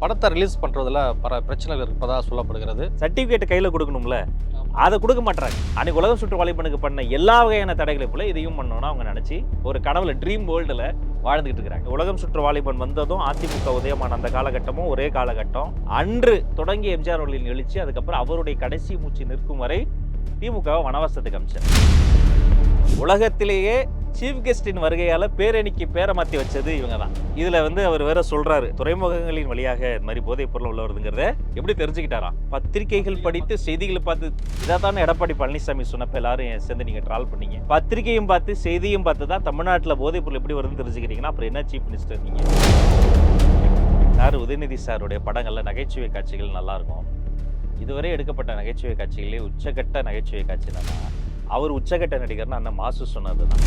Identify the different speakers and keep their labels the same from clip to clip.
Speaker 1: படத்தை ரிலீஸ் பண்ணுறதுல பல பிரச்சனைகள் இருப்பதாக சொல்லப்படுகிறது.
Speaker 2: சர்டிஃபிகேட் கையில் கொடுக்கணும்ல, அதை கொடுக்க மாட்டாங்க. அன்னைக்கு உலகம் சுற்று வாலிபனுக்கு பண்ண எல்லா வகையான தடைகளை போல இதையும் பண்ணணும்னு அவங்க நினச்சி ஒரு கனவுல ட்ரீம் வேர்ல்டில் வாழ்ந்துகிட்டு இருக்கிறாங்க. உலகம் சுற்று வாலிபன் வந்ததும் அதிமுக உதயமான அந்த காலகட்டமும் ஒரே காலகட்டம். அன்று தொடங்கிய எம்ஜிஆர் அவர்களின் எழுச்சி, அதுக்கப்புறம் அவருடைய கடைசி மூச்சு நிற்கும் வரை திமுகவை வனவாசத்துக்கு அமைச்சார். உலகத்திலேயே சீஃப் கெஸ்டின் வருகையால பேரணிக்கு பேரை மாற்றி வச்சது இவங்க தான். இதுல அவர் வேற சொல்றாரு, துறைமுகங்களின் வழியாக இந்த மாதிரி போதைப் பொருள் உள்ள வருதுங்கிறத எப்படி தெரிஞ்சுக்கிட்டாராம்? பத்திரிகைகள் படித்து செய்திகளை பார்த்து. இதாத்தான எடப்பாடி பழனிசாமி சொன்னப்ப எல்லாரும் சேர்ந்து நீங்க ட்ரால் பண்ணீங்க. பத்திரிகையும் பார்த்து செய்தியும் பார்த்து தான் தமிழ்நாட்டில் போதைப் பொருள் எப்படி வருதுன்னு தெரிஞ்சுக்கிறீங்கன்னா அப்புறம் என்ன சீஃப் மினிஸ்டர் நீங்க? சார் உதயநிதி சாருடைய படங்கள்ல நகைச்சுவை காட்சிகள் நல்லா இருக்கும். இதுவரை எடுக்கப்பட்ட நகைச்சுவை காட்சிகளே உச்சகட்ட நகைச்சுவை காட்சி என்னன்னா, அவர் உச்சகட்ட நடிகர்னு அந்த மாசு சொன்னதுதான்.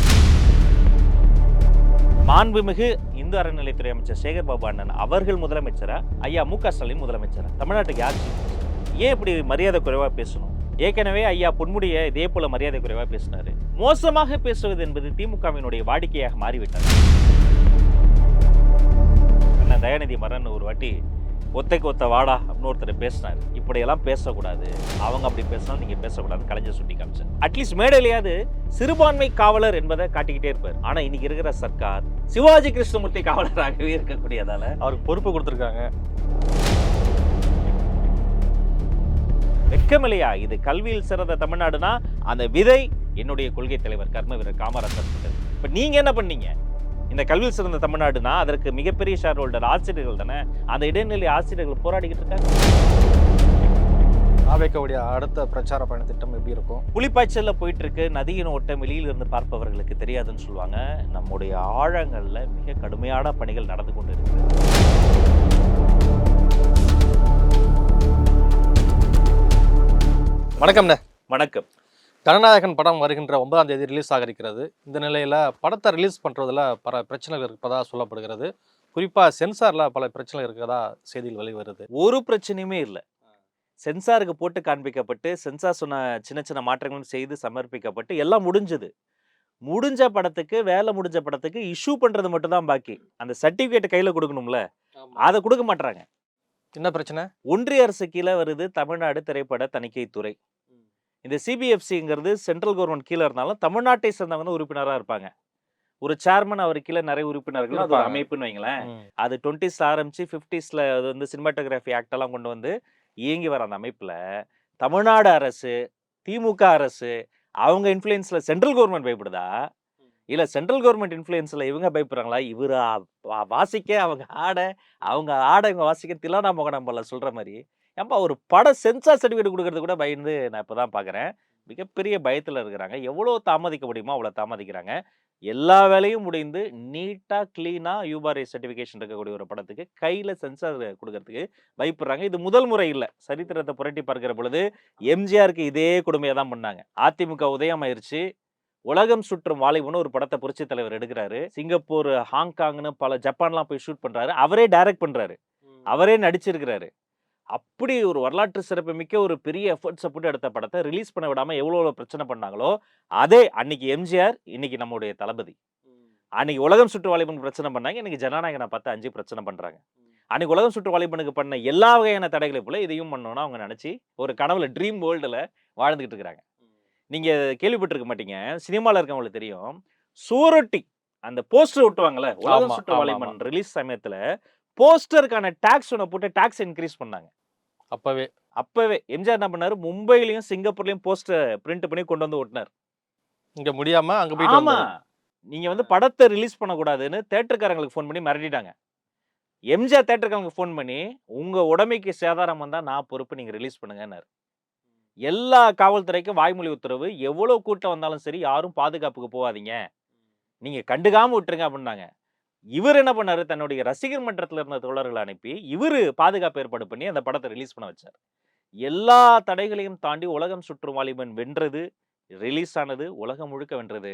Speaker 2: மாண்புமிகு இந்து அறநிலைத்துறை அமைச்சர் சேகர் பாபு அண்ணன் அவர்கள் முதலமைச்சரா, ஐயா மு.க. ஸ்டாலின் முதலமைச்சரா? தமிழ்நாட்டுக்கு யார்? ஏன் இப்படி மரியாதை குறைவா பேசணும்? ஏற்கனவே ஐயா பொன்முடியை இதே போல மரியாதை குறைவா பேசினாரு. மோசமாக பேசுவது என்பது திமுகவினுடைய வாடிக்கையாக மாறிவிட்டது. அண்ணன் தயாநிதி மரன் ஒரு வாட்டி ஒத்தைக்கு ஒத்த வாடா அப்படின்னு ஒருத்தர் பேசினார். இப்படியெல்லாம் பேசக்கூடாது, அவங்க அப்படி பேசினாலும் நீங்க பேசக்கூடாது, கலைஞர் சுட்டி காமிச்சார். அட்லீஸ்ட் மேடையிலேயாவது சிறுபான்மை காவலர் என்பதை காட்டிக்கிட்டே இருப்பார். ஆனா இன்னைக்கு இருக்கிற சர்க்கார் சிவாஜி கிருஷ்ணமூர்த்தி காவலராகவே இருக்கக்கூடியதால
Speaker 1: அவருக்கு பொறுப்பு கொடுத்துருக்காங்க.
Speaker 2: வெக்கமில்லையா? இது கல்வியில் சிறந்த தமிழ்நாடுனா அந்த விதை என்னுடைய கொள்கை தலைவர் கர்ம வீரர் காமராஜர். இப்ப நீங்க என்ன பண்ணீங்க? இந்த கல்வியில் சிறந்த தமிழ்நாடுனா அதற்கு மிகப்பெரிய ஷேர் ஹோல்டர் ஆசிரியர்கள் தானே. அந்த இடைநிலை ஆசிரியர்கள் போராடிக்கிட்டு இருக்காங்க.
Speaker 1: ஆவேக்கவுடைய அடுத்த பிரச்சார பயண திட்டம் எப்படி இருக்கும்?
Speaker 2: புலிப்பாய்ச்சல்ல போயிட்டு இருக்கு. நதியின் ஓட்டம் வெளியில் இருந்து பார்ப்பவர்களுக்கு தெரியாதுன்னு சொல்லுவாங்க. நம்முடைய ஆழங்கள்ல மிக கடுமையான பணிகள் நடந்து கொண்டு இருக்கு.
Speaker 1: வணக்கம்ண்ணே.
Speaker 2: வணக்கம்.
Speaker 1: ஜனநாயகன் படம் வருகின்ற 9ஆம் தேதி ரிலீஸ் ஆக இருக்கிறது. இந்த நிலையில் படத்தை ரிலீஸ் பண்ணுறதுல பல பிரச்சனைகள் இருப்பதாக சொல்லப்படுகிறது. குறிப்பாக சென்சாரில் பல பிரச்சனைகள் இருக்கிறதா செய்திகள் வெளிவருது.
Speaker 2: ஒரு பிரச்சனையுமே இல்லை. சென்சாருக்கு போட்டு காண்பிக்கப்பட்டு சென்சார் சொன்ன சின்ன சின்ன மாற்றங்களும் செய்து சமர்ப்பிக்கப்பட்டு எல்லாம் முடிஞ்சது. முடிஞ்ச படத்துக்கு, வேலை முடிஞ்ச படத்துக்கு இஷ்யூ பண்ணுறது மட்டும் தான் பாக்கி. அந்த சர்டிஃபிகேட் கையில் கொடுக்கணும்ல, அதை கொடுக்க மாட்டாங்க.
Speaker 1: என்ன பிரச்சனை?
Speaker 2: ஒன்றிய அரசு கீழே வருது தமிழ்நாடு திரைப்பட தணிக்கை துறை. இந்த சிபிஎஃப்சிங்கிறது சென்ட்ரல் கவர்மெண்ட் கீழே இருந்தாலும் தமிழ்நாட்டை சேர்ந்தவங்க உறுப்பினராக இருப்பாங்க. ஒரு சேர்மன், அவர் கீழே நிறைய உறுப்பினர்கள், அது ஒரு அமைப்புன்னு வைங்களேன். அது 20s ஆரம்பிச்சு 50s அது சினிமாட்டோகிராஃபி ஆக்ட் எல்லாம் கொண்டு வந்து இயங்கி வர அந்த அமைப்புல தமிழ்நாடு அரசு, திமுக அரசு அவங்க இன்ஃப்ளூயன்ஸ்ல சென்ட்ரல் கவர்மெண்ட் பயப்படுதா, இல்ல சென்ட்ரல் கவர்மெண்ட் இன்ஃப்ளூயன்ஸ்ல இவங்க பயப்படுறாங்களா? இவரு வாசிக்க அவங்க ஆட இவங்க வாசிக்க தில்லானா மோகனம் சொல்ற மாதிரி. ஏன்பா ஒரு படம் சென்சார் சர்டிஃபிகேட் கொடுக்கறது கூட பயந்து நான் இப்பதான் பாக்குறேன். மிகப்பெரிய பயத்துல இருக்கிறாங்க. எவ்வளவு தாமதிக்க முடியுமோ அவ்வளவு தாமதிக்கிறாங்க. எல்லா வேலையும் முடிந்து நீட்டா கிளீனா யூபாரே சர்டிபிகேஷன் இருக்கக்கூடிய ஒரு படத்துக்கு கையில சென்சார் கொடுக்கறதுக்கு பயப்படுறாங்க. இது முதல் முறை இல்ல. சரித்திரத்தை புரட்டி பார்க்கிற பொழுது எம்ஜிஆருக்கு இதே கொடுமையை தான் பண்ணாங்க. அதிமுக உதயம் ஆயிருச்சு. உலகம் சுற்றும் வாலிபன் ஒரு படத்தை புரட்சி தலைவர் எடுக்கிறாரு. சிங்கப்பூர், ஹாங்காங்னு பல ஜப்பான்லாம் போய் ஷூட் பண்றாரு. அவரே டைரக்ட் பண்றாரு, அவரே நடிச்சிருக்கிறாரு. அப்படி ஒரு வரலாற்று சிறப்பு மிக்க ஒரு பெரிய எஃபர்ட்ஸை போட்டு எடுத்த படத்தை ரிலீஸ் பண்ண விடாம எவ்வளவு பிரச்சனை பண்ணாங்களோ, அதே அன்னைக்கு எம்ஜிஆர், இன்னைக்கு நம்முடைய தளபதி. அன்னைக்கு உலகம் சுற்று வாலிபன் பிரச்சனை பண்ணாங்க, இன்னைக்கு ஜனநாயகனை பார்த்து 5 பிரச்சனை பண்றாங்க. அன்னைக்கு உலகம் சுற்று வாலிபனுக்கு பண்ண எல்லா வகையான தடைகளை போல இதையும் பண்ணணும்னு அவங்க நினைச்சு ஒரு கனவுல ட்ரீம் வேர்ல்டுல வாழ்ந்துகிட்டு இருக்கிறாங்க. நீங்க கேள்விப்பட்டிருக்க மாட்டீங்க, சினிமால இருக்கவங்களுக்கு தெரியும். சூரொட்டி அந்த போஸ்டர் ஒட்டுவாங்கல்ல, உலகம் சுற்று வாலிபன் ரிலீஸ் சமயத்துல போஸ்டருக்கான டாக்ஸ் ஒன்று போட்டு டாக்ஸ் இன்க்ரீஸ் பண்ணாங்க. அப்பவே எம்ஜிஆர் என்ன பண்ணாரு, மும்பையிலையும் சிங்கப்பூர்லயும் போஸ்டர் பிரிண்ட் பண்ணி கொண்டு வந்து ஓட்டினார்.
Speaker 1: இங்க முடியாம அங்க போயிட்டு.
Speaker 2: ஆமா, நீங்க படத்தை ரிலீஸ் பண்ணக்கூடாதுன்னு தேட்டருக்காரங்களுக்கு ஃபோன் பண்ணி மிரட்டிட்டாங்க. எம்ஜிஆர் தேட்டருக்காரங்களுக்கு ஃபோன் பண்ணி, உங்க உடமைக்கு சேதாரம் வந்தா நான் பொறுப்பு, நீங்க ரிலீஸ் பண்ணுங்கன்னாரு. எல்லா காவல்துறைக்கும் வாய்மொழி உத்தரவு, எவ்வளவு கூட்டம் வந்தாலும் சரி யாரும் பாதுகாப்புக்கு போகாதீங்க, நீங்க கண்டுக்காம விட்டுருங்க அப்படின்னாங்க. இவர் என்ன பண்ணாரு, தன்னுடைய ரசிகர் மன்றத்தில் இருந்த தோழர்களை அனுப்பி இவரு பாதுகாப்பு ஏற்பாடு பண்ணி அந்த படத்தை ரிலீஸ் பண்ண வச்சார். எல்லா தடைகளையும் தாண்டி உலகம் சுற்றும் வாலிபன் வென்றது, ரிலீஸ் ஆனது, உலகம் முழுக்க வென்றது.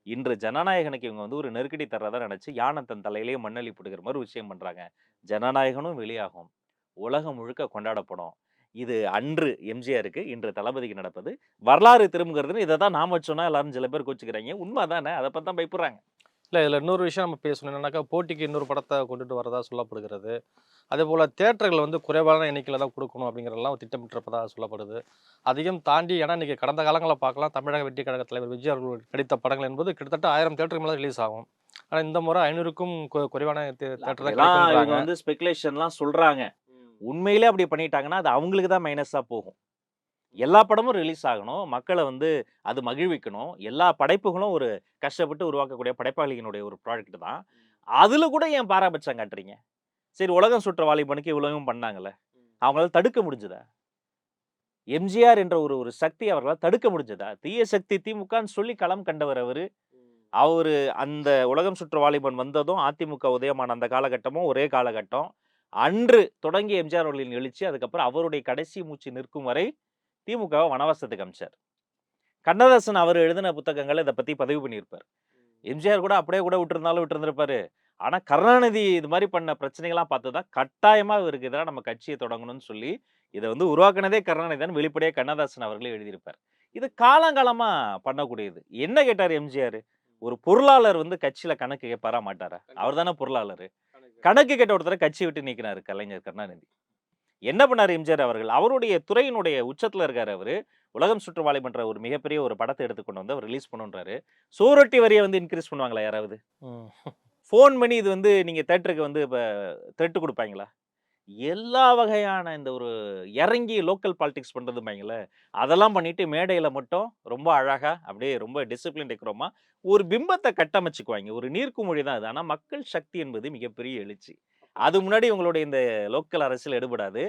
Speaker 2: இன்று ஜனநாயகனுக்கு இவங்க ஒரு நெருக்கடி தர்றதா நினைச்சு யானை தன் தலையிலேயே மண்ணள்ளி போட்டுக்கிற மாதிரி விஷயம் பண்றாங்க. ஜனநாயகனும் வெளியாகும், உலகம் முழுக்க கொண்டாடப்படும். இது அன்று எம்ஜிஆருக்கு, இன்று தளபதிக்கு நடப்பது. வரலாறு திரும்புகிறதுன்னு இதை தான் நாம சொன்னா எல்லாரும் சில பேர் கோச்சுக்கிறாங்க. உண்மைதானே? அதை பத்தி தான் பயப்படுறாங்க.
Speaker 1: இல்லை இதில் இன்னொரு விஷயம் நம்ம பேசணும் என்னன்னாக்கா, போட்டிக்கு இன்னொரு படத்தை கொண்டுட்டு வரதா சொல்லப்படுகிறது. அதேபோல் தியேட்டர்கள் வந்து குறைவான எண்ணிக்கையில் தான் கொடுக்கணும் அப்படிங்கிறதெல்லாம் திட்டமிட்டிருப்பதா சொல்லப்படுது. அதையும் தாண்டி ஏன்னா இன்றைக்கி கடந்த காலங்களில் பார்க்கலாம், தமிழக வெற்றி கழக தலைவர் விஜய் அவர்கள் நடித்த படங்கள் என்பது கிட்டத்தட்ட 1000 தியேட்டருக்கு மேலே ரிலீஸ் ஆகும். ஆனால் இந்த முறை 500க்கும் குறைவான தியேட்டர் தான்
Speaker 2: அப்படிலாம் இவங்க
Speaker 1: கிடைக்கும்ன்றாங்க.
Speaker 2: வந்து ஸ்பெகுலேஷன்லாம் சொல்றாங்க. உண்மையிலே அப்படி பண்ணிட்டாங்கன்னா, அது அவங்களுக்கு தான் மைனஸா போகும். எல்லா படமும் ரிலீஸ் ஆகணும். மக்கள வந்து அது மகிழ்விக்கணும். எல்லா படைப்புகளும் ஒரு கஷ்டப்பட்டு உருவாக்கக்கூடிய படைப்பாளியினுடைய ஒரு ப்ராடக்ட் தான். அதுல கூட ஏன் பாராபட்சம் காட்டுறீங்க? சரி, உலகம் சுற்ற வாலிபனுக்கு இவ்வளவும் பண்ணாங்கல்ல. அவங்களால தடுக்க முடிஞ்சதா? எம்ஜிஆர் என்ற ஒரு ஒரு சக்தி அவர்களால் தடுக்க முடிஞ்சதா? தீய சக்தி திமுகன்னு சொல்லி களம் கண்டவர் அவரு. அவரு அந்த உலகம் சுற்ற வாலிபன் வந்ததும் அதிமுக உதயமான அந்த காலகட்டமும் ஒரே காலகட்டம். அன்று தொடங்கிய எம்ஜிஆர் அவர்களின் எழுச்சி, அதுக்கப்புறம் அவருடைய கடைசி மூச்சு நிற்கும் வரை திமுகவ வனவாசத்துக்கு அனுப்பிச்சார். கண்ணதாசன் அவர் எழுதின புத்தகங்கள்ல இத பத்தி பதிவு பண்ணியிருப்பார். எம்ஜிஆர் கூட அப்படியே கூட விட்டிருந்தாலும் விட்டிருந்திருப்பாரு. ஆனா கருணாநிதி இது மாரி பண்ண பிரச்சனைகள்லாம் பார்த்து தான் கட்டாயமா இவருக்கு எதிரா நம்ம கட்சிய தொடங்கணும்னு சொல்லி, இத வந்து உருவாக்குனதே கருணாநிதி தான் வெளிப்படையா கண்ணதாசன் அவர்களே எழுதியிருப்பார். இது காலங்காலமா பண்ணக்கூடியது. என்ன கேட்டாரு எம்ஜிஆர்? ஒரு பொருளாளர் வந்து கட்சியில கணக்கு கேட்பாரா மாட்டாரா? அவர் தானே பொருளாளரு. கணக்கு கேட்ட ஒருத்தர கட்சிய விட்டு நீக்கினாரு கலைஞர் கருணாநிதி. என்ன பண்ணாரு எம்ஜிஆர் அவர்கள்? அவருடைய துறையினுடைய உச்சத்துல இருக்காரு அவரு. உலகம் சுற்று வாலிபன்ற ஒரு மிகப்பெரிய ஒரு படத்த எடுத்து கொண்டு வந்து அவர் ரிலீஸ் பண்ணணுன்றாரு. சுவரொட்டி வரிய வந்து இன்கிரீஸ் பண்ணுவாங்களா யாராவது?
Speaker 1: ம்.
Speaker 2: ஃபோன் பண்ணி இது வந்து நீங்க தியேட்டருக்கு வந்து இப்ப த்ரெட் குடுப்பாய்ங்களா? எல்லா வகையான இந்த ஒரு இறங்கி லோக்கல் பாலிடிக்ஸ் பண்றதும்பாய்ங்கல்ல, அதெல்லாம் பண்ணிட்டு மேடையில மட்டும் ரொம்ப அழகா, அப்படியே ரொம்ப டிசிப்ளின் டெக்கரமா ஒரு பிம்பத்த கட்டமைச்சுக்குவாய்ங்க. ஒரு நீர்க்குமிழி தான் அது. ஆனா மக்கள் சக்தி என்பது மிகப்பெரிய எழுச்சி. அது முன்னாடி உங்களுடைய இந்த லோக்கல் அரசியல் எடுபடாது.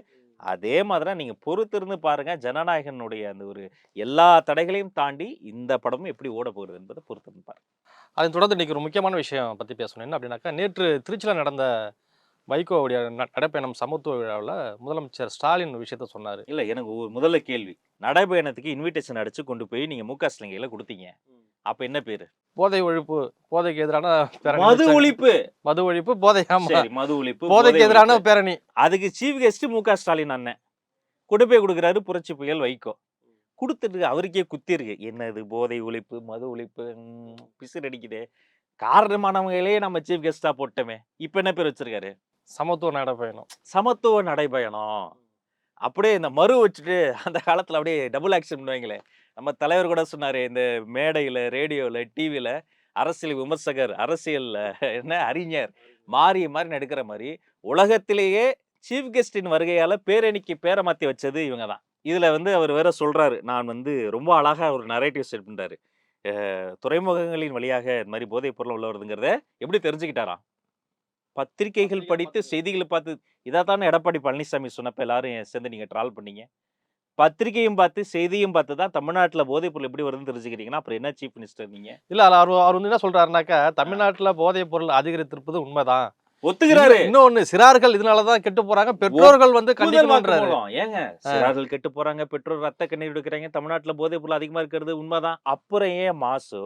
Speaker 2: அதே மாதிரி தான் நீங்க பொறுத்திருந்து பாருங்க. ஜனநாயகனுடைய அந்த ஒரு எல்லா தடைகளையும் தாண்டி இந்த படமும் எப்படி ஓடப்போகுது என்பத பொறுத்திருந்து பாருங்க.
Speaker 1: அதைத் தொடர்ந்து இன்னைக்கு ஒரு முக்கியமான விஷயம் பற்றி பேசணும். என்ன அப்படின்னாக்கா, நேற்று திருச்சியில் நடந்த வைகோவுடைய நடைப்பயணம் சமத்துவ விழாவில் முதலமைச்சர் ஸ்டாலின் ஒரு விஷயத்த சொன்னார்.
Speaker 2: இல்ல, எனக்கு ஒரு முதல்ல கேள்வி. நடைபயணத்துக்கு இன்விடேஷன் அடிச்சு கொண்டு போய் நீங்க மு.க. ஸ்டாலின் கையில குடுத்தீங்க. அப்ப என்ன பேரு?
Speaker 1: போதை ஒழிப்பு, போதைக்கு எதிரான பேரணி
Speaker 2: மது
Speaker 1: வச்சாங்க.
Speaker 2: ஒழிப்பு.
Speaker 1: மது ஒழிப்பு, போதை, ஆமா,
Speaker 2: சரி, மது ஒழிப்பு, போதை
Speaker 1: போதைக்கு எதிரான
Speaker 2: ஒழிப்பு.
Speaker 1: பேரணி.
Speaker 2: அதுக்கு சீஃப் கெஸ்ட் மு.க. ஸ்டாலின் அண்ணன். கொண்டு போய் குடுக்குறாரு புரட்சி புயல் வைகோ. குடுத்துட்டு அவருக்கே குத்திருக்கு. என்னது போதை ஒழிப்பு, மது ஒழிப்பு, பிசிறு அடிக்குதே. காரணமானவங்களையே நம்ம சீஃப் கெஸ்ட்டா போட்டோமே. இப்ப என்ன பேர் வச்சிருக்காரு?
Speaker 1: சமத்துவ நடைப்பயணம்.
Speaker 2: சமத்துவ நடைபயணம். அப்படியே இந்த மறு வச்சுட்டு அந்த காலத்துல அப்படியே டபுள் ஆக்ஷன் பண்ணுவாங்களே. நம்ம தலைவர் கூட சொன்னாரு, இந்த மேடையில, ரேடியோல, டிவில அரசியல் விமர்சகர், அரசியல்ல என்ன அறிஞர் மாறி மாறி நடிக்கிற மாரி, உலகத்திலேயே சீஃப் கெஸ்டின் வருகையால பேரணிக்கு பேர மாத்தி வச்சது இவங்க தான். இதுல வந்து அவர் வேற சொல்றாரு, நான் வந்து ரொம்ப அழகா ஒரு நரேட்டிவ் செட் பண்றாரு. துறைமுகங்களின் வழியாக இந்த மாரி போதைப் பொருள் உள்ள வருதுங்கிறத எப்படி தெரிஞ்சுக்கிட்டாராம்? பத்திரிகைகள் படித்து, செய்திகள பார்த்து. இதத்தானே எடப்பாடி பழனிசாமி சொன்னப்ப எல்லாரும் சேர்ந்து நீங்க ட்ரால் பண்ணீங்க. பத்திரிகையும் பார்த்து, செய்தியும் பார்த்து தான் தமிழ்நாட்டுல போதைப் பொருள் எப்படி வருதுன்னு தெரிஞ்சுக்கிறீங்கன்னா, அப்புறம் என்ன சீஃப் மினிஸ்டர் நீங்க?
Speaker 1: இல்ல அவர் அவர் வந்து என்ன சொல்றாருனாக்கா, தமிழ்நாட்டுல போதைப் பொருள் அதிகரித்திருப்பது உண்மைதான்.
Speaker 2: ஒத்துக்கிறாரு.
Speaker 1: இன்னொன்னு சிறார்கள் இதனாலதான் கெட்டு போறாங்க, பெற்றோர்கள் வந்து
Speaker 2: ஒப்புதல்
Speaker 1: கண்டிக்கணும்ன்றாரு.
Speaker 2: வாக்குமூலம். ஏங்க, சிறார்கள் கெட்டு போறாங்க, பெற்றோர் ரத்த கண்ணீர் எடுக்குறாங்க, தமிழ்நாட்டுல போதைப் பொருள் அதிகமா இருக்கிறது உண்மைதான். அப்புறம் ஏன் மாசு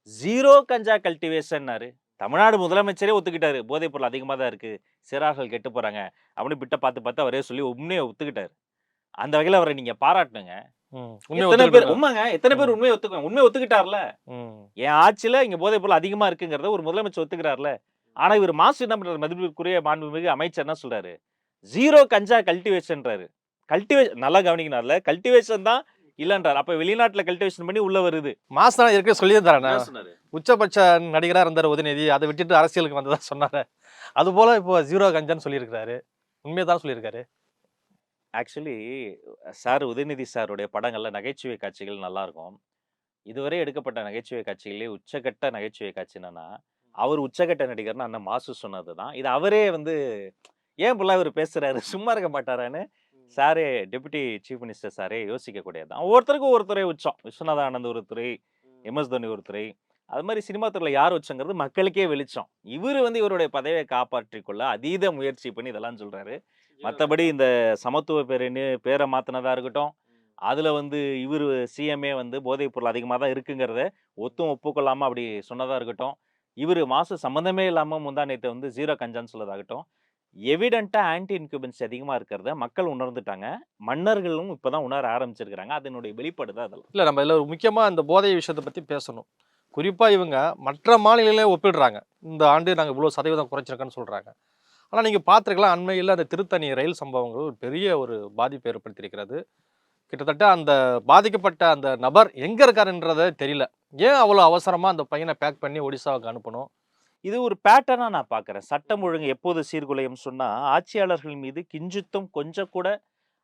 Speaker 2: ஜீரோ கஞ்சா கல்டிவேஷன்னாரு? தமிழ்நாடு முதலமைச்சரே ஒத்துக்கிட்டாரு. போதைப் பொருள் அதிகமா தான் இருக்கு. சிறார்கள் கெட்டு போறாங்க. அப்படின்னு பிட்ட பார்த்து பார்த்து அவரே சொல்லி உண்மைய ஒத்துக்கிட்டாரு. அந்த வகையில அவரை நீங்க பாராட்டணுங்க.
Speaker 1: உண்மையை
Speaker 2: எத்தனை பேர்
Speaker 1: ஒத்துக்கிட்டு
Speaker 2: உண்மைங்க, எத்தனை பேர் உண்மையை ஒத்துக்குவாங்க? உண்மையை ஒத்துக்கிட்டார்ல.
Speaker 1: ம்.
Speaker 2: என் ஆட்சியில இங்க போதைப் பொருள் அதிகமா இருக்குங்கிறத ஒரு முதலமைச்சர் ஒத்துக்கிறார்ல. ஆனா இவர் மாசு என்ன பண்றாரு? மதிப்பிற்குரிய மாண்புமிகு அமைச்சர் என்ன சொல்றாரு? ஜீரோ கஞ்சா கல்டிவேஷன்றாரு. நல்லா கவனிக்கணும்ல. கல்டிவேஷன் தான் இல்லன்றாரு. அப்ப வெளிநாட்டுல கல்டிவேஷன் பண்ணி உள்ள வருது.
Speaker 1: மாசு தான் ஏற்கனவே சொல்லியிருந்தாரண்ணா.
Speaker 2: என்ன சொன்னாரு?
Speaker 1: உச்சபட்ச நடிகரா இருந்தார் உதயநிதி, அதை விட்டுட்டு அரசியலுக்கு வந்ததா சொன்னாரு. அது போல இப்போ ஜீரோ கஞ்சான்னு சொல்லியிருக்காரு. உண்மையதான் சொல்லியிருக்காரு.
Speaker 2: ஆக்சுவலி சார் உதயநிதி சாருடைய படங்கள்ல நகைச்சுவை காட்சிகள் நல்லா இருக்கும். இதுவரை எடுக்கப்பட்ட நகைச்சுவை காட்சிகளிலே உச்சகட்ட நகைச்சுவை காட்சி என்னன்னா, அவர் உச்சகட்ட நடிகர்னு அண்ணன் மாசு சொன்னதுதான். இது அவரே வந்து ஏன் இப்படிலாம் இவரு பேசுறாரு? சும்மா இருக்க மாட்டாரான்னு சாரே, டெப்யூட்டி சீஃப் மினிஸ்டர் சாரே யோசிக்கக்கூடியது தான். ஒவ்வொருத்தருக்கும் ஒரு துறை உச்சம். விஸ்வநாத ஆனந்த் ஒரு துறை, எம்.எஸ். தோனி ஒரு துறை. அது மாரி சினிமா துறையில யார் உச்சங்கிறது மக்களுக்கே வெளிச்சம். இவரு வந்து இவருடைய பதவியை காப்பாற்றிக் கொள்ள அதீத முயற்சி பண்ணி இதெல்லாம் சொல்றாரு. மத்தபடி இந்த சமத்துவ பேரணி பேர மாத்துனதா இருக்கட்டும், அதுல வந்து இவரு சிஎம்ஏ வந்து போதைப் பொருள் அதிகமா தான் இருக்குங்கிறத ஒப்புக்கொள்ளாம அப்படி சொன்னதா இருக்கட்டும், இவரு மாசு சம்மந்தமே இல்லாம முந்தா நேத்து வந்து ஜீரோ கஞ்சான்னு சொல்லதாகட்டும், எவிடென்ட்டா ஆன்டி இன்குபன்சி அதிகமா இருக்கிறத மக்கள் உணர்ந்துட்டாங்க. மன்னர்களும் இப்பதான் உணர ஆரம்பிச்சிருக்காங்க. அதனுடைய வெளிப்பாடு தான் அதெல்லாம்.
Speaker 1: இல்ல நம்ம இதுல ஒரு முக்கியமா இந்த போதை விஷயத்தை பத்தி பேசணும். குறிப்பாக இவங்க மற்ற மாநிலங்களே ஒப்பிடுறாங்க. இந்த ஆண்டு நாங்கள் இவ்வளோ சதவீதம் குறைச்சிருக்கோன்னு சொல்கிறாங்க. ஆனால் நீங்கள் பார்த்துருக்கலாம், அண்மையில் அந்த திருத்தணி ரயில் சம்பவங்கள் பெரிய ஒரு பாதிப்பை ஏற்படுத்தியிருக்கிறது. கிட்டத்தட்ட அந்த பாதிக்கப்பட்ட அந்த நபர் எங்கே இருக்காருன்றதே தெரியல. ஏன் அவ்வளோ அவசரமாக அந்த பையனை பேக் பண்ணி ஒடிசாவுக்கு அனுப்பணும்?
Speaker 2: இது ஒரு பேட்டர்னா நான் பார்க்குறேன். சட்டம் ஒழுங்கு எப்போது சீர்குலையும் சொன்னா, ஆட்சியாளர்கள் மீது கிஞ்சித்தும் கொஞ்சம் கூட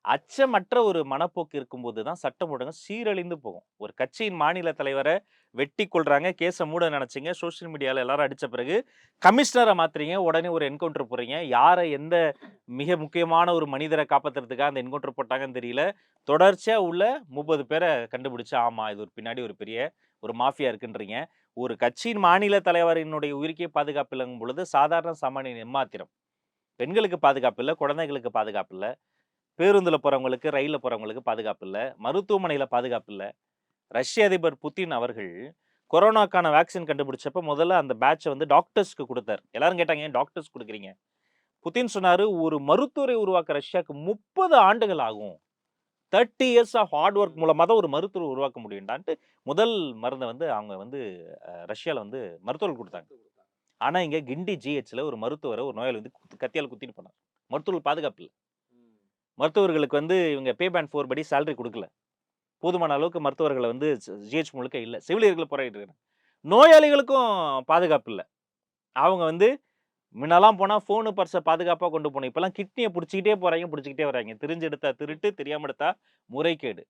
Speaker 2: அச்சமற்ற ஒரு மனப்போக்கு இருக்கும்போது தான் சட்டம் ஒழுங்கு சீரழிந்து போகும். ஒரு கட்சியின் மாநில தலைவர வெட்டி கொல்றாங்க, கேஸ மூட நெனச்சீங்க. சோசியல் மீடியால எல்லாரும் அடிச்ச பிறகு கமிஷனர மாத்துறீங்க. உடனே ஒரு என்கவுண்டர் போடுறீங்க. யார எந்த மிக முக்கியமான ஒரு மனிதர காப்பாத்துறதுக்காக அந்த என்கவுண்டர் போட்டாங்கன்னு தெரியல. தொடர்ச்சியா உள்ள 30 பேர கண்டுபிடிச்சு, ஆமா இது ஒரு பின்னாடி ஒரு பெரிய ஒரு மாஃபியா இருக்குன்றீங்க. ஒரு கட்சியின் மாநில தலைவரினுடைய உயிருக்கே பாதுகாப்பு இல்லங்கும் பொழுது, சாதாரண சாமானியன் எம்மாத்திரம்? பெண்களுக்கு பாதுகாப்பு இல்ல, குழந்தைகளுக்கு பாதுகாப்பு இல்ல. பேருந்துல போறவங்களுக்கு, ரயில்ல போறவங்களுக்கு பாதுகாப்பு இல்ல. மருத்துவமனையில பாதுகாப்பு இல்ல. ரஷ்ய அதிபர் புதின் அவர்கள் கொரோனாக்கான வேக்சின் கண்டுபிடிச்சப்ப முதல்ல அந்த பேட்ச வந்து டாக்டர்ஸ்க்கு குடுத்தார். எல்லாரும் கேட்டாங்க, "ஏன் டாக்டர்ஸ்க்கு குடுக்குறீங்க?" புதின் சொன்னாரு, "ஒரு மருத்துவரை உருவாக்க ரஷ்யாக்கு 30 ஆண்டுகள் ஆகும். 30 இயர்ஸ் ஆஃப் ஹார்ட் வொர்க் மூலமா தான் ஒரு மருத்துவர உருவாக்க முடியும்டான்ட்டு" முதல் மருந்த வந்து அவங்க வந்து ரஷ்யால வந்து மருத்துவர்கள் குடுத்தாங்க. ஆனா இங்க கிண்டி ஜிஹெச்ல ஒரு மருத்துவர ஒரு நோயாளி வந்து கத்தியால குத்திட்டு போனார். மருத்துவர்கள் பாதுகாப்பு இல்ல. மருத்துவர்களுக்கு வந்து இவங்க பே பேண்ட் 4 படி சேலரி குடுக்கல. போதுமான அளவுக்கு மருத்துவர்கள வந்து ஜிஹெச் முழுக்க இல்ல. செவிலியர்கள் போராடிட்டு இருக்காங்க. நோயாளிகளுக்கும் பாதுகாப்பு இல்ல. அவங்க வந்து முன்னலாம் போனா ஃபோனு, பர்ஸ பாதுகாப்பா கொண்டு போணும். இப்பலாம் கிட்னிய புடிச்சுக்கிட்டே போறாய்ங்க, புடிச்சுக்கிட்டே வராய்ங்க. தெரிஞ்சு எடுத்தா திருட்டு, தெரியாம எடுத்தா முறைகேடு.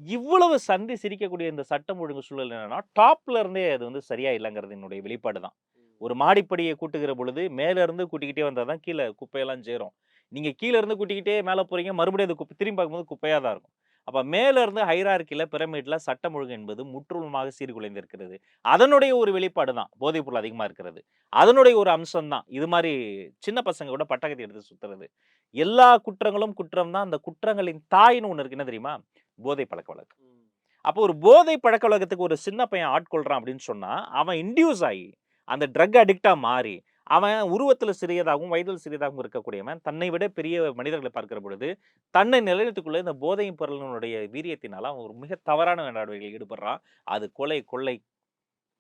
Speaker 2: இவ்வளவு சந்தி சிரிக்கக்கூடிய இந்த சட்டம் ஒழுங்கு சூழல் என்னன்னா, டாப்ல இருந்தே அது வந்து சரியா இல்லங்கிறது என்னுடைய வெளிப்பாடு தான். ஒரு மாடிப்படிய கூட்டுகிற பொழுது, மேல இருந்து கூட்டிக்கிட்டே வந்தா தான் கீழ குப்பையெல்லாம் சேரும். நீங்க கீழ இருந்து கூட்டிக்கிட்டே மேல போறீங்க, மறுபடியும் அது குப்பை திரும்பி பார்க்கும்போது குப்பையா தான் இருக்கும். அப்ப மேல இருந்து ஹைரார்க்கில பிரமிட்ல சட்டம் ஒழுங்கு என்பது முற்றிலுமாக சீர்குலைந்திருக்கிறது. அதனுடைய ஒரு வெளிப்பாடு தான் போதைப் பொருள் அதிகமா இருக்கிறது. அதனுடைய ஒரு அம்சம் தான். இது மாரி சின்ன பசங்க கூட பட்டாக்கத்தி எடுத்து சுத்துறது. எல்லா குற்றங்களும் குற்றம் தான். அந்த குற்றங்களின் தாய்ன்னு ஒண்ணு இருக்கு. என்ன தெரியுமா? போதை பழக்கவழக்கம். அப்போ ஒரு போதை பழக்கவழக்கத்துக்கு ஒரு சின்ன பையன் ஆட்கொள்றான் அப்படின்னு சொன்னா, அவன் இன்டியூஸ் ஆயி, அந்த ட்ரக் அடிக்ட்டா மாறி, அவன் உருவத்தில சிறியதாகவும், வயதில் சிறியதாகவும் இருக்கக்கூடியவன், தன்னை விட பெரிய மனிதர்களை பார்க்கிற பொழுது, தன்னை நிலைநிறுத்திக் கொள்ள இந்த போதைப் பொருளினுடைய வீரியத்தினால அவன் ஒரு மிக தவறான நடவடிக்கையில் ஈடுபடுறான். அது கொலை, கொள்ளை,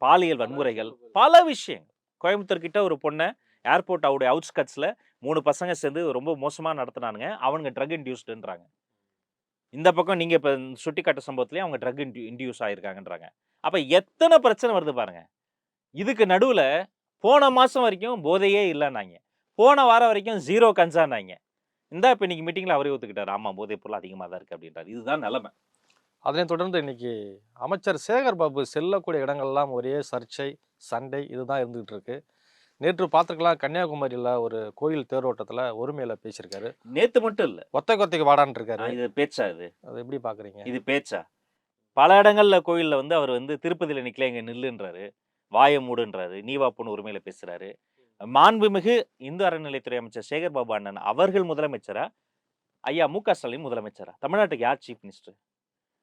Speaker 2: பாலியல் வன்முறைகள், பல விஷயங்கள். கோயம்புத்தூர் கிட்ட ஒரு பொண்ண ஏர்போர்ட் அவருடைய அவுட்ஸ்கட்ஸ்ல 3 பசங்க சேர்ந்து ரொம்ப மோசமா நடத்துனானுங்க. அவனுங்க ட்ரக் இன்டியூஸ்டுன்றாங்க. இந்த பக்கம் நீங்க இப்ப சுட்டிக்காட்டு சம்பவத்திலயும் அவங்க ட்ரக் இன்டியூஸ் ஆயிருக்காங்கன்றாங்க. அப்ப எத்தன பிரச்சனை வருது பாருங்க. இதுக்கு நடுவுல போன மாசம் வரைக்கும் போதையே இல்லன்னாய்ங்க. போன வாரம் வரைக்கும் 0 கஞ்சான்னாய்ங்க. இந்தா இப்ப இன்னைக்கு மீட்டிங்ல அவரே ஒத்துக்கிட்டாரு. ஆமா போதைப் பொருள் அதிகமா தான் இருக்கு அப்படின்றாரு. இதுதான் நிலைமை.
Speaker 1: அதனைத் தொடர்ந்து இன்னைக்கு அமைச்சர் சேகர் பாபு செல்லக்கூடிய இடங்கள்லாம் ஒரே சர்ச்சை, சண்டை இதுதான் இருந்துகிட்டு இருக்கு. நேற்று பார்த்துருக்கலாம், கன்னியாகுமரியில ஒரு கோயில் தேரோட்டத்துல ஒருமையில பேசியிருக்காரு.
Speaker 2: நேத்து மட்டும் இல்ல.
Speaker 1: ஒத்தை கொத்தைக்கு வாடான்னு இருக்காரு.
Speaker 2: இது பேச்சா இது?
Speaker 1: அதை எப்படி பாக்குறீங்க?
Speaker 2: இது பேச்சா? பல இடங்கள்ல கோயில்ல வந்து அவர் வந்து திருப்பதியில நிக்கல இங்க நில்லுன்றாரு. வாய மூடுன்றாரு. நீ வா போன்னு உரிமையில பேசுறாரு. மாண்புமிகு இந்து அறநிலைத்துறை அமைச்சர் சேகர் பாபு அண்ணன் அவர்கள் முதலமைச்சரா? ஐயா மு.க. ஸ்டாலின் முதலமைச்சரா? தமிழ்நாட்டுக்கு யார் சீஃப் மினிஸ்டர்?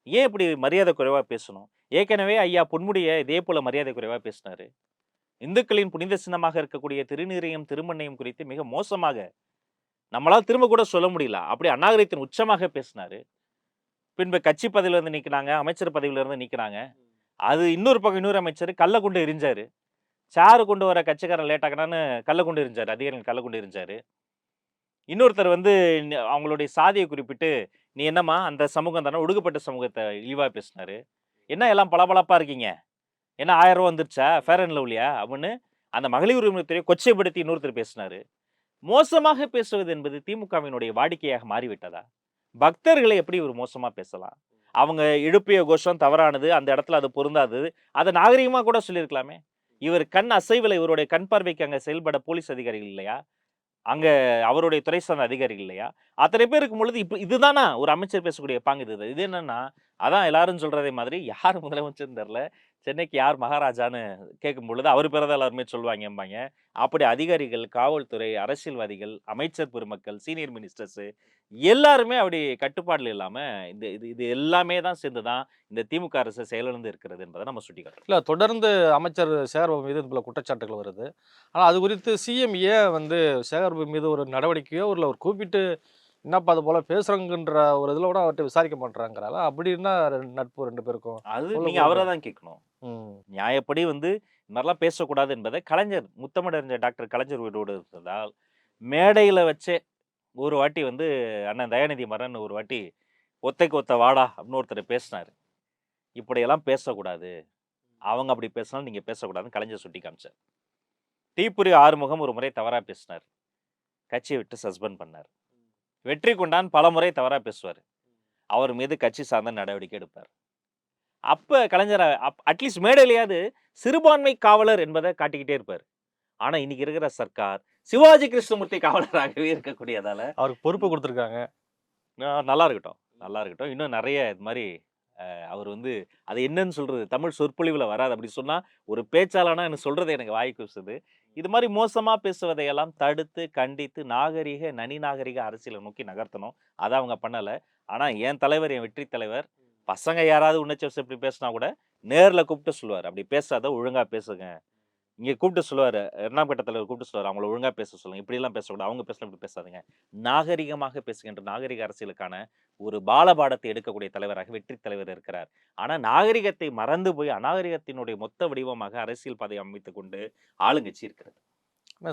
Speaker 2: ஏன் இப்படி மரியாதை குறைவா பேசணும்? ஏற்கனவே ஐயா பொன்முடிய இதே போல மரியாதை குறைவா பேசினாரு. இந்துக்களின் புனித சின்னமாக இருக்கக்கூடிய திருநீரையும், திருமண்ணையும் குறித்து மிக மோசமாக நம்மளால திரும்ப கூட சொல்ல முடியல. அப்படி அநாகரிகத்தின் உச்சமாக பேசினாரு. பின்பு கட்சி பதவியில இருந்து நீக்குனாங்க. அமைச்சர் பதவியில இருந்து நீக்குனாங்க. அது இன்னொரு பக்கம் இன்னொரு அமைச்சர் கல்ல கொண்டு எறிஞ்சாரு. சேர் கொண்டு வர கட்சிக்காரன் லேட் ஆகுனான்னு கல்ல கொண்டு எறிஞ்சாரு. அதிகாரிகள் கல்ல கொண்டு எறிஞ்சாரு. இன்னொருத்தர் வந்து அவங்களுடைய சாதிய குறிப்பிட்டு, "நீ என்னம்மா அந்த சமூகம் தானே, ஒடுக்கப்பட்ட சமூகத்த இழிவா பேசினாரு. என்ன எல்லாம் பளபளப்பா இருக்கீங்க? என்ன ரூ. 1000 வந்துருச்சா? ஃபேர் அண்ட் லவ்லியா?" அப்படின்னு அந்த மகளிர் உரிமைத்துறையை கொச்சைப்படுத்தி இன்னொருத்தர் பேசினாரு. மோசமாக பேசுவது என்பது திமுகவினுடைய வாடிக்கையாக மாறிவிட்டதா? பக்தர்களை எப்படி ஒரு மோசமா பேசலாம்? அவங்க எழுப்பிய கோஷம் தவறானது. அந்த இடத்துல அது பொருந்தாதது. அத நாகரீகமா கூட சொல்லியிருக்கலாமே. இவர் கண் அசைவுல இவருடைய கண் பார்வைக்கு அங்க செயல்பட போலீஸ் அதிகாரிகள் இல்லையா? அங்க அவருடைய துறை சார்ந்த அதிகாரிகள் இல்லையா? அத்தனை பேர் இருக்கும் பொழுது, இப்ப இதுதானா ஒரு அமைச்சர் பேசக்கூடிய பாங்கு இது. இது என்னன்னா, அதான் எல்லாரும் சொல்றதே மாதிரி யார் முதலமைச்சர்ன்னு தெரியல. சென்னைக்கு யார் மகாராஜான்னு கேட்கும் பொழுது, அவர் பேர தான் எல்லாருமே சொல்லுவாங்கம்பாங்க. அப்படி அதிகாரிகள், காவல்துறை, அரசியல்வாதிகள், அமைச்சர் பெருமக்கள், சீனியர் மினிஸ்டர்ஸ் எல்லாருமே அப்படி கட்டுப்பாடுல இல்லாம, இந்த இது இது எல்லாமே தான் சேர்ந்து தான் இந்த திமுக அரசு செயலிழந்து இருக்கிறது என்பதை நம்ம சுட்டிக்காட்டுறோம்.
Speaker 1: இல்ல, தொடர்ந்து அமைச்சர் சேகர் பாபு மீது பல குற்றச்சாட்டுகள் வருது. ஆனா அது குறித்து சிஎம் ஏன் வந்து சேகர் பாபு மீது ஒரு நடவடிக்கையோ, இல்ல ஒரு கூப்பிட்டு என்னப்பா அது போல பேசுறவங்கன்ற ஒரு இதுல கூட அவர்கிட்ட விசாரிக்க மாட்டாங்கிறால. அப்படின்னா நட்பு 2 பேருக்கும்.
Speaker 2: அது
Speaker 1: சொல்ல
Speaker 2: நீங்க அவரை
Speaker 1: சொல்லுங்க.
Speaker 2: தான் கேட்கணும்.
Speaker 1: ம்.
Speaker 2: நியாயப்படி வந்து இந்த மாதிரிலாம் பேசக்கூடாது என்பதை கலைஞர் முத்தமிழறிஞர் டாக்டர் கலைஞர் உயிரோடு இருந்ததால் மேடையில வச்சே ஒரு வாட்டி வந்து அண்ணன் தயாநிதி மாறன் ஒரு வாட்டி ஒத்தைக்கு ஒத்த வாடா அப்படின்னு ஒருத்தர் பேசினாரு. இப்படியெல்லாம் பேசக்கூடாது. அவங்க அப்படி பேசினாலும் நீங்க பேசக்கூடாதுன்னு கலைஞர் சுட்டி காமிச்சார். தீப்புரி ஆறுமுகம் ஒரு முறை தவறா பேசினார். கட்சியை விட்டு சஸ்பெண்ட் பண்ணார். வெற்றி கொண்டான் பல முறை தவறா பேசுவார். அவர் மீது கட்சி சார்ந்த நடவடிக்கை எடுப்பார். அப்ப கலைஞர் அட்லீஸ்ட் மேடையிலயாவது சிறுபான்மை காவலர் என்பதை காட்டிக்கிட்டே இருப்பார். ஆனா இன்னைக்கு இருக்கிற சர்க்கார் சிவாஜி கிருஷ்ணமூர்த்தி காவலராகவே இருக்கக்கூடியதால
Speaker 1: அவருக்கு பொறுப்பு குடுத்துருக்காங்க.
Speaker 2: நல்லா இருக்கட்டும். நல்லா இருக்கட்டும். இன்னும் நெறைய இது மாரி அவர் வந்து அது என்னன்னு சொல்றது? தமிழ் சொற்பொழிவுல வராது. அப்படி சொன்னா, ஒரு பேச்சாளனா எனக்கு சொல்றது எனக்கு வாய் கூசுது. இது மாரி மோசமா பேசுவதையெல்லாம் தடுத்து, கண்டித்து, நனி நாகரிக அரசியல நோக்கி நகர்த்தணும். அத அவங்க பண்ணல. ஆனா என் தலைவர், என் வெற்றி தலைவர், பசங்க யாராவது உணர்ச்சி வசப்பட்டு பேசினா கூட, நேர்ல கூப்பிட்டு சொல்லுவாரு. "அப்படி பேசாத, ஒழுங்கா பேசுங்க." இங்க கூப்பிட்டு சொல்லுவாரு. 2ஆம் கட்ட தலைவர் கூப்பிட்டு சொல்லுவாரு. "அவங்கள ஒழுங்கா பேச சொல்லுங்க. இப்படியெல்லாம் பேசக்கூடாது. அவங்க பேசினா இப்படி பேசாதீங்க. நாகரிகமாக பேசுங்க" என்று நாகரிக அரசியலுக்கான ஒரு பாலபாடத்தை எடுக்கக்கூடிய தலைவராக வெற்றி தலைவர் இருக்கிறார். ஆனா நாகரிகத்தை மறந்து போய் அநாகரிகத்தினுடைய மொத்த வடிவமாக அரசியல் பாதை அமைத்துக் கொண்டு ஆளுங்கட்சி இருக்கிறது.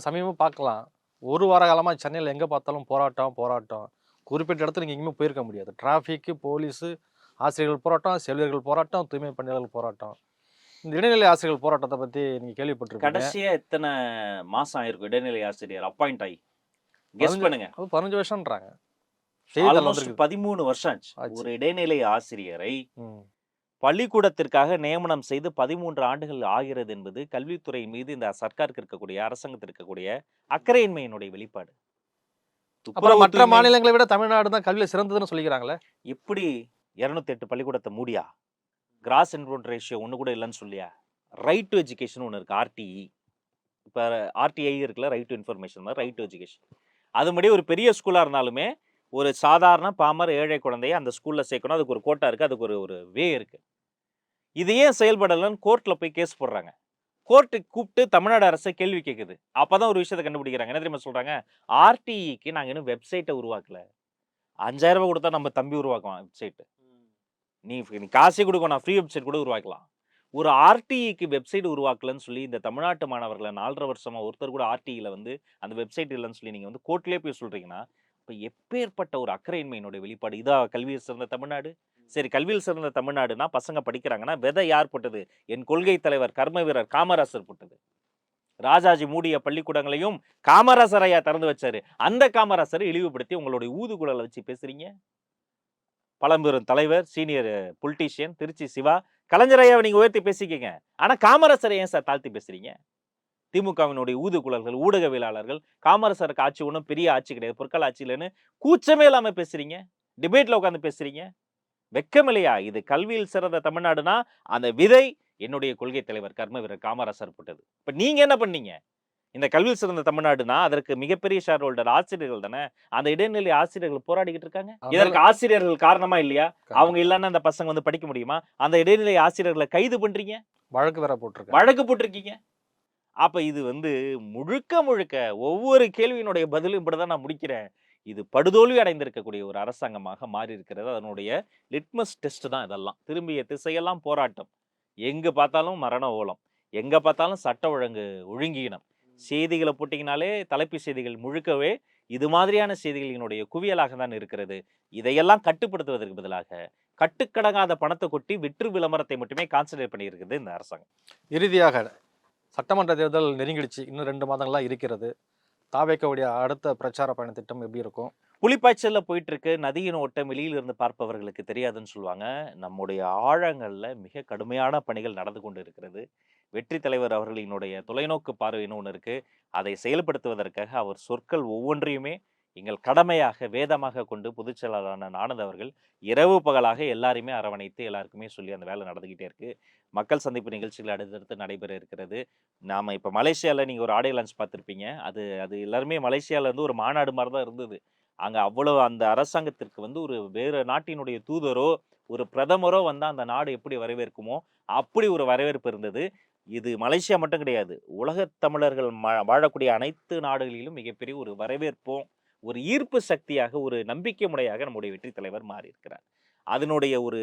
Speaker 1: சமீபமா பார்க்கலாம். 1 வார காலமா சென்னையில எங்க பார்த்தாலும் போராட்டம், போராட்டம். குறிப்பிட்ட இடத்துல நீங்க எங்கேயுமே போயிருக்க முடியாது. டிராஃபிக்கு, போலீஸு, ஆசிரியர்கள் போராட்டம், செவிலியர்கள் போராட்டம், தூய்மை பணியாளர்கள் போராட்டம். இந்த இடைநிலை ஆசிரியர்கள் போராட்டத்த பத்தி நீங்க கேள்விப்பட்டிருப்பீங்க.
Speaker 2: கடைசியா எத்தன மாசம் ஆயிருக்கும் இடைநிலை ஆசிரியர் அப்பாயிண்ட் ஆயி? கெஸ்
Speaker 1: 15
Speaker 2: பண்ணுங்க.
Speaker 1: 15 வருஷம்ன்றாங்க. செய்தித்தாள்ல
Speaker 2: ஆல்மோஸ்ட்
Speaker 1: வந்திருக்குது.
Speaker 2: 13 வருஷம் ஆச்சு.
Speaker 1: ஆச்சு.
Speaker 2: ஒரு இடைநிலை ஆசிரியரை
Speaker 1: ம்.
Speaker 2: பள்ளிக்கூடத்திற்காக நியமனம் செய்து 13 ஆண்டுகள் ஆகிறது என்பது கல்வித்துறை மீது இந்த சர்க்காருக்கு இருக்கக்கூடிய, அரசாங்கத்திற்கு இருக்கக்கூடிய அக்கறையின்மையினுடைய வெளிப்பாடு.
Speaker 1: அப்புறம்
Speaker 2: துப்புரவு
Speaker 1: மற்ற
Speaker 2: தூய்மை
Speaker 1: மாநிலங்கள விட தமிழ்நாடு தான் கல்வியில சிறந்ததுன்னு சொல்லிக்கிறாங்களே!
Speaker 2: எப்படி 208 பள்ளிக்கூடத்த மூடியா? கிராஸ் என்ரோல்மென்ட் ரேஷியோ ஒண்ணு கூட இல்லன்னு சொல்லியா? ரைட் டூ எஜுகேஷன் ஒண்ணு இருக்கு. ஆர்டிஇ. இப்ப ஆர்டிஐ இருக்குல்ல, ரைட் டூ இன்ஃபர்மேஷன் மாரி ரைட் டூ எஜுகேஷன். அதுபடி ஒரு பெரிய ஸ்கூலா இருந்தாலுமே, ஒரு சாதாரண பாமர ஏழை குழந்தைய அந்த ஸ்கூல்ல சேர்க்கணும். அதுக்கு ஒரு கோட்டா இருக்கு. அதுக்கு ஒரு ஒரு வே இருக்கு. இது ஏன் செயல்படலன்னு கோர்ட்ல போய் கேஸ் போடுறாங்க. கோர்ட்டுக்கு கூப்பிட்டு தமிழ்நாடு அரச கேள்வி கேட்குது. அப்பதான் ஒரு விஷயத்த கண்டுபிடிக்கிறாங்க. என்ன தெரியுமா சொல்றாங்க? ஆர்டிஇக்கு நாங்க இன்னும் வெப்சைட்ட உருவாக்கல. ரூ. 5000 குடுத்தா நம்ம தம்பி உருவாக்குவான் வெப்சைட். நீ நீ காசே குடுக்க வேணாம். ஃப்ரீ வெப்சைட் கூட உருவாக்கலாம். ஒரு ஆர்டிஇக்கு வெப்சைட் உருவாக்கலன்னு சொல்லி இந்த தமிழ்நாட்டு மாணவர்கள 4 1/2 வருஷமா ஒருத்தர் கூட ஆர்டிஇல வந்து அந்த வெப்சைட் இல்லன்னு சொல்லி நீங்க வந்து கோர்ட்லயே போய் சொல்றீங்கன்னா, அப்ப எப்பேர்ப்பட்ட ஒரு அக்கறையின்மையினுடைய வெளிப்பாடு. இதா கல்வியில் சிறந்த தமிழ்நாடு? சரி கல்வியில் சிறந்த தமிழ்நாடுன்னா, பசங்க படிக்கிறாங்கன்னா, விதை யார் போட்டது? என் கொள்கை தலைவர், கர்ம வீரர் காமராசர் போட்டது. ராஜாஜி மூடிய பள்ளிக்கூடங்களையும் காமராசர் ஐயா திறந்து வச்சாரு. அந்த காமராசரை இழிவுபடுத்தி உங்களுடைய ஊதுகுழல வச்சு பேசுறீங்க? பழம்பெரும் தலைவர், சீனியர் பொலிட்டீஷியன் திருச்சி சிவா, கலைஞர் ஐயாவ நீங்க உயர்த்தி பேசிக்கங்க. ஆனா காமராசரை ஏன் சார் தாழ்த்தி பேசுறீங்க? திமுகவினுடைய ஊதுகுழல்கள், ஊடகவியலாளர்கள், காமராசருக்கு ஆட்சி ஒண்ணும் பெரிய ஆட்சி கிடையாது. பொற்கால ஆட்சி இல்லன்னு கூச்சமே இல்லாம பேசுறீங்க. டிபேட்ல உட்கார்ந்து பேசுறீங்க. வெட்கம் இல்லையா? இது கல்வியில் சிறந்த தமிழ்நாடுனா, அந்த விதை என்னுடைய கொள்கை தலைவர் கர்ம வீரர் காமராசர் போட்டது. இப்ப நீங்க என்ன பண்ணீங்க? இந்த கல்வியில் சிறந்த தமிழ்நாடுனா, அதற்கு மிகப்பெரிய ஷேர் ஹோல்டர் ஆசிரியர்கள் தானே. அந்த இடைநிலை ஆசிரியர்கள் போராடிக்கிட்டு இருக்காங்க.
Speaker 1: அதனால
Speaker 2: இதற்கு ஆசிரியர்கள் காரணமா இல்லையா? அவங்க
Speaker 1: கண்டிப்பா.
Speaker 2: இல்லன்னா அந்த பசங்க வந்து படிக்க முடியுமா? அந்த இடைநிலை ஆசிரியர்கள கைது பண்றீங்க.
Speaker 1: வழக்கு வேற போட்டிருக்காங்க.
Speaker 2: வழக்கு போட்டிருக்கீங்க. அப்ப இது வந்து முழுக்க முழுக்க ஒவ்வொரு கேள்வியினுடைய பதிலும் இப்படிதான் நான் முடிக்கிறேன். இது படுதோல்வி அடைந்திருக்கக்கூடிய ஒரு அரசாங்கமாக மாறி இருக்கிறது. அதனுடைய லிட்மஸ் டெஸ்ட் தான் இதெல்லாம். திரும்பிய திசையெல்லாம் போராட்டம். எங்கு பார்த்தாலும் மரண ஓலம். எங்க பார்த்தாலும் சட்ட ஒழுங்கு ஒழுங்கீனம். செய்திகள போட்டீங்கனாலே தலைப்பு செய்திகள் முழுக்கவே இது மாதிரியான செய்திகளினுடைய குவியலாக தான் இருக்கிறது. இதையெல்லாம் கட்டுப்படுத்துவதற்கு பதிலாக, கட்டுக்கடங்காத பணத்த கொட்டி வெற்று விளம்பரத்தை மட்டுமே கான்சன்ட்ரேட் பண்ணியிருக்குது இந்த அரசாங்கம்.
Speaker 1: இறுதியாக சட்டமன்ற தேர்தல் நெருங்கிடுச்சு. இன்னும் 2 மாதங்களா இருக்கிறது. தாவேக்காவுடைய அடுத்த பிரச்சார பயண திட்டம் எப்படி இருக்கும்?
Speaker 2: புலிப்பாய்ச்சல்ல போயிட்டு இருக்கு. நதியின் ஓட்டம் வெளியில இருந்து பார்ப்பவர்களுக்கு தெரியாதுன்னு சொல்லுவாங்க. நம்முடைய ஆழங்கள்ல மிக கடுமையான பணிகள் நடந்து கொண்டு இருக்கிறது. வெற்றி தலைவர் அவர்களினுடைய தொலைநோக்கு பார்வைன்னு ஒண்ணு இருக்கு. அதை செயல்படுத்துவதற்காக அவர் சொற்கள் ஒவ்வொன்றையுமே எங்கள் கடமையாக, வேதமாக கொண்டு பொதுச் செயலாளரான ஆனந்த் அவர்கள் இரவு பகலாக எல்லாரையுமே அரவணைத்து எல்லாருக்குமே சொல்லி அந்த வேலை நடந்துகிட்டே இருக்கு. மக்கள் சந்திப்பு நிகழ்ச்சிகள் அடுத்தடுத்து நடைபெற இருக்கிறது. நாம இப்ப மலேசியால நீங்க ஒரு ஆடியோ லான்ச் பார்த்திருப்பீங்க. அது அது எல்லாருமே மலேசியால இருந்து ஒரு மாநாடு மாரி தான் இருந்தது. அங்க அவ்வளவு அந்த அரசாங்கத்திற்கு வந்து ஒரு வேற நாட்டினுடைய தூதரோ, ஒரு பிரதமரோ வந்தா அந்த நாடு எப்படி வரவேற்குமோ, அப்படி ஒரு வரவேற்பு இருந்தது. இது மலேசியா மட்டும் கிடையாது. உலகத் தமிழர்கள் வாழக்கூடிய அனைத்து நாடுகளிலும் மிகப்பெரிய ஒரு வரவேற்பும், ஒரு ஈர்ப்பு சக்தியாக, ஒரு நம்பிக்கை முனையாக நம்முடைய வெற்றி தலைவர் மாறி இருக்கிறார். அதனுடைய ஒரு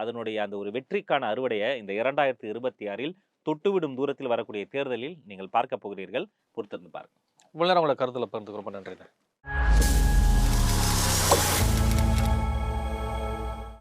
Speaker 2: அதனுடைய அந்த ஒரு வெற்றிக்கான அறுவடைய இந்த 2026ல் தொட்டுவிடும் தூரத்தில் வரக்கூடிய தேர்தலில் நீங்கள் பார்க்க போகிறீர்கள். பொறுத்திருந்து பாருங்க.
Speaker 1: இவ்வளவு நேரம் உங்களை கருத்துல பகிர்ந்துக்க ரொம்ப நன்றி.